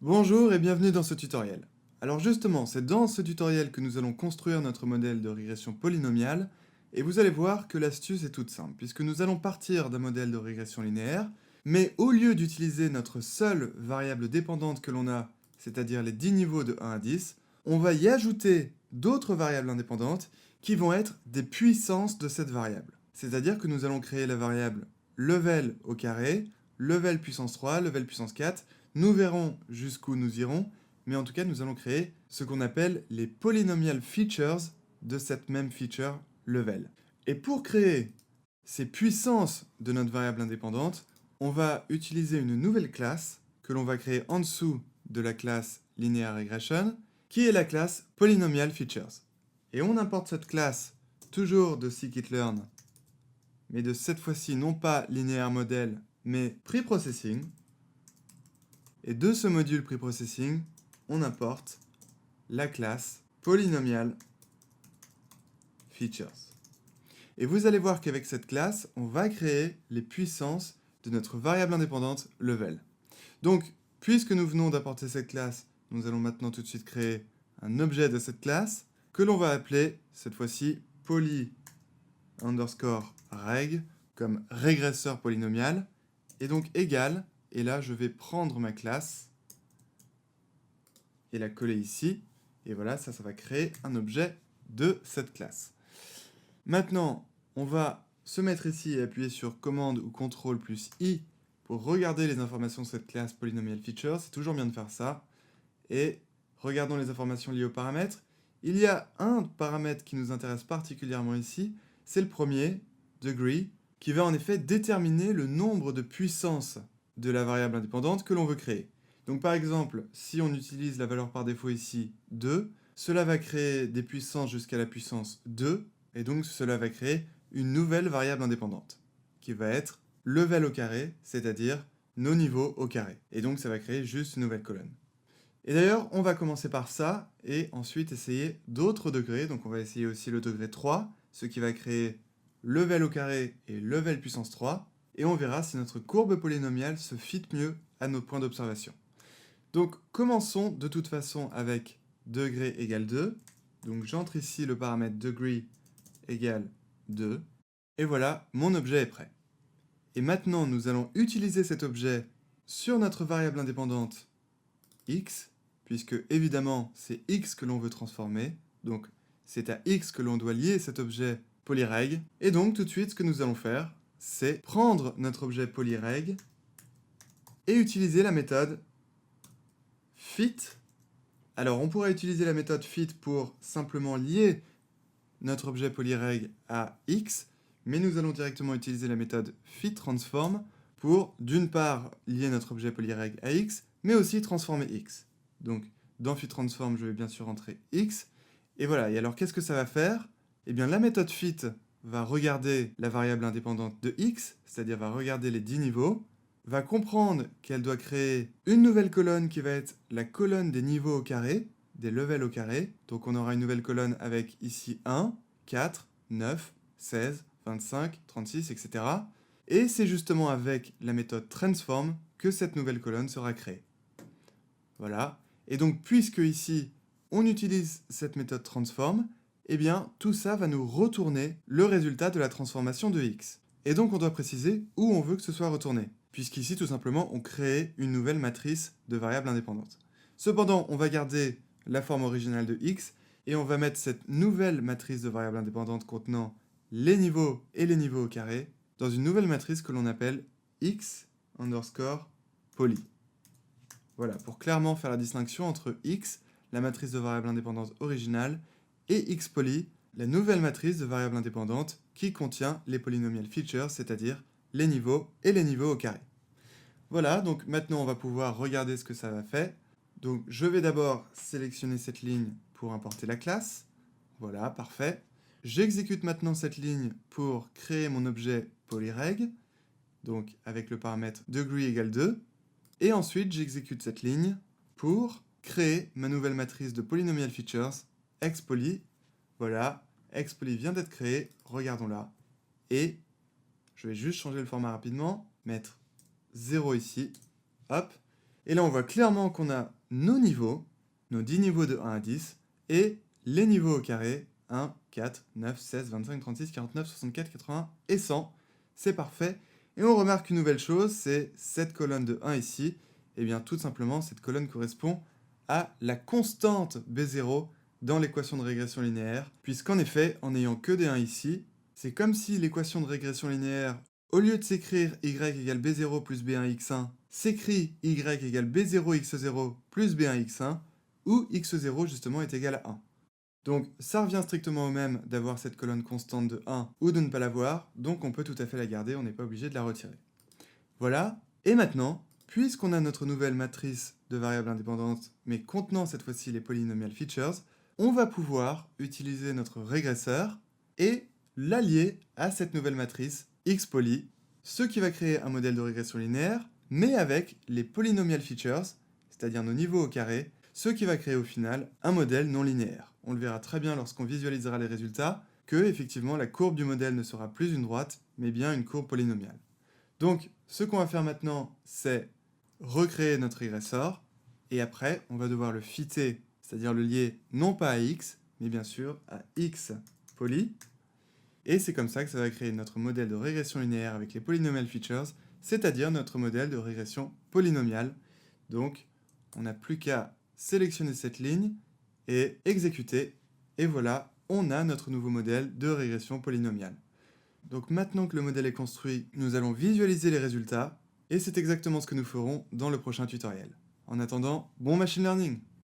Bonjour et bienvenue dans ce tutoriel. Alors justement, c'est dans ce tutoriel que nous allons construire notre modèle de régression polynomiale, et vous allez voir que l'astuce est toute simple, puisque nous allons partir d'un modèle de régression linéaire, mais au lieu d'utiliser notre seule variable dépendante que l'on a, c'est-à-dire les 10 niveaux de 1 à 10, on va y ajouter d'autres variables indépendantes qui vont être des puissances de cette variable. C'est-à-dire que nous allons créer la variable level au carré, level puissance 3, level puissance 4. Nous verrons jusqu'où nous irons, mais en tout cas, nous allons créer ce qu'on appelle les polynomial features de cette même feature level. Et pour créer ces puissances de notre variable indépendante, on va utiliser une nouvelle classe que l'on va créer en dessous de la classe linear regression, qui est la classe polynomial features. Et on importe cette classe toujours de scikit-learn, mais de cette fois-ci non pas linéaire model, mais preprocessing. Et de ce module preprocessing, on importe la classe polynomial features. Et vous allez voir qu'avec cette classe, on va créer les puissances de notre variable indépendante level. Donc, puisque nous venons d'apporter cette classe, nous allons maintenant tout de suite créer un objet de cette classe que l'on va appeler, cette fois-ci, poly underscore reg, comme régresseur polynomial, et donc égal, et là je vais prendre ma classe et la coller ici, et voilà, ça va créer un objet de cette classe. Maintenant, on va se mettre ici et appuyer sur commande ou contrôle plus I pour regarder les informations de cette classe polynomial feature, c'est toujours bien de faire ça, et regardons les informations liées aux paramètres. Il y a un paramètre qui nous intéresse particulièrement ici, c'est le premier, degree, qui va en effet déterminer le nombre de puissances de la variable indépendante que l'on veut créer. Donc par exemple, si on utilise la valeur par défaut ici 2, cela va créer des puissances jusqu'à la puissance 2, et donc cela va créer une nouvelle variable indépendante, qui va être level au carré, c'est-à-dire nos niveaux au carré. Et donc ça va créer juste une nouvelle colonne. Et d'ailleurs, on va commencer par ça, et ensuite essayer d'autres degrés. Donc on va essayer aussi le degré 3, ce qui va créer level au carré et level puissance 3, et on verra si notre courbe polynomiale se fit mieux à nos points d'observation. Donc commençons de toute façon avec degré égale 2. Donc j'entre ici le paramètre degree égale 2, et voilà, mon objet est prêt. Et maintenant, nous allons utiliser cet objet sur notre variable indépendante x, puisque évidemment c'est x que l'on veut transformer, donc c'est à x que l'on doit lier cet objet polyreg, et donc tout de suite ce que nous allons faire, c'est prendre notre objet polyreg et utiliser la méthode fit. Alors on pourrait utiliser la méthode fit pour simplement lier notre objet polyreg à x, mais nous allons directement utiliser la méthode fit_transform pour d'une part lier notre objet polyreg à x, mais aussi transformer x. Donc dans fit_transform, je vais bien sûr entrer x, et voilà. Et alors qu'est-ce que ça va faire? Eh bien la méthode fit va regarder la variable indépendante de x, c'est-à-dire va regarder les 10 niveaux, va comprendre qu'elle doit créer une nouvelle colonne qui va être la colonne des niveaux au carré, des levels au carré. Donc on aura une nouvelle colonne avec ici 1, 4, 9, 16, 25, 36, etc. Et c'est justement avec la méthode transform que cette nouvelle colonne sera créée. Voilà. Et donc puisque ici on utilise cette méthode transform, eh bien tout ça va nous retourner le résultat de la transformation de x. Et donc on doit préciser où on veut que ce soit retourné, puisqu'ici tout simplement on crée une nouvelle matrice de variables indépendantes. Cependant, on va garder la forme originale de x, et on va mettre cette nouvelle matrice de variables indépendantes contenant les niveaux et les niveaux au carré dans une nouvelle matrice que l'on appelle x underscore poly. Voilà, pour clairement faire la distinction entre x, la matrice de variables indépendantes originale, et x poly, la nouvelle matrice de variables indépendantes qui contient les polynomial features, c'est-à-dire les niveaux et les niveaux au carré. Voilà, donc maintenant on va pouvoir regarder ce que ça va faire. Donc je vais d'abord sélectionner cette ligne pour importer la classe. Voilà, parfait. J'exécute maintenant cette ligne pour créer mon objet polyreg, donc avec le paramètre degree égale 2. Et ensuite j'exécute cette ligne pour créer ma nouvelle matrice de polynomial features, xpoly. Voilà, xpoly vient d'être créé, regardons-la. Et je vais juste changer le format rapidement, mettre 0 ici, hop. Et là on voit clairement qu'on a nos niveaux, nos 10 niveaux de 1 à 10, et les niveaux au carré, 1, 4, 9, 16, 25, 36, 49, 64, 80 et 100. C'est parfait. Et on remarque une nouvelle chose, c'est cette colonne de 1 ici. Et bien tout simplement, cette colonne correspond à la constante B0 dans l'équation de régression linéaire, puisqu'en effet, en n'ayant que des 1 ici, c'est comme si l'équation de régression linéaire, au lieu de s'écrire y égale b0 plus b1x1, s'écrit y égale b0 x0 plus b1 x1, où x0 justement est égal à 1. Donc ça revient strictement au même d'avoir cette colonne constante de 1 ou de ne pas l'avoir, donc on peut tout à fait la garder, on n'est pas obligé de la retirer. Voilà, et maintenant, puisqu'on a notre nouvelle matrice de variables indépendantes, mais contenant cette fois-ci les polynomial features, on va pouvoir utiliser notre régresseur et l'allier à cette nouvelle matrice xpoly, ce qui va créer un modèle de régression linéaire, mais avec les polynomial features, c'est-à-dire nos niveaux au carré, ce qui va créer au final un modèle non linéaire. On le verra très bien lorsqu'on visualisera les résultats, que effectivement la courbe du modèle ne sera plus une droite, mais bien une courbe polynomiale. Donc, ce qu'on va faire maintenant, c'est recréer notre régresseur, et après, on va devoir le fitter, c'est-à-dire le lier non pas à x, mais bien sûr à x poly. Et c'est comme ça que ça va créer notre modèle de régression linéaire avec les polynomial features, c'est-à-dire notre modèle de régression polynomiale. Donc, on n'a plus qu'à sélectionner cette ligne et exécuter, et voilà, on a notre nouveau modèle de régression polynomiale. Donc maintenant que le modèle est construit, nous allons visualiser les résultats, et c'est exactement ce que nous ferons dans le prochain tutoriel. En attendant, bon machine learning!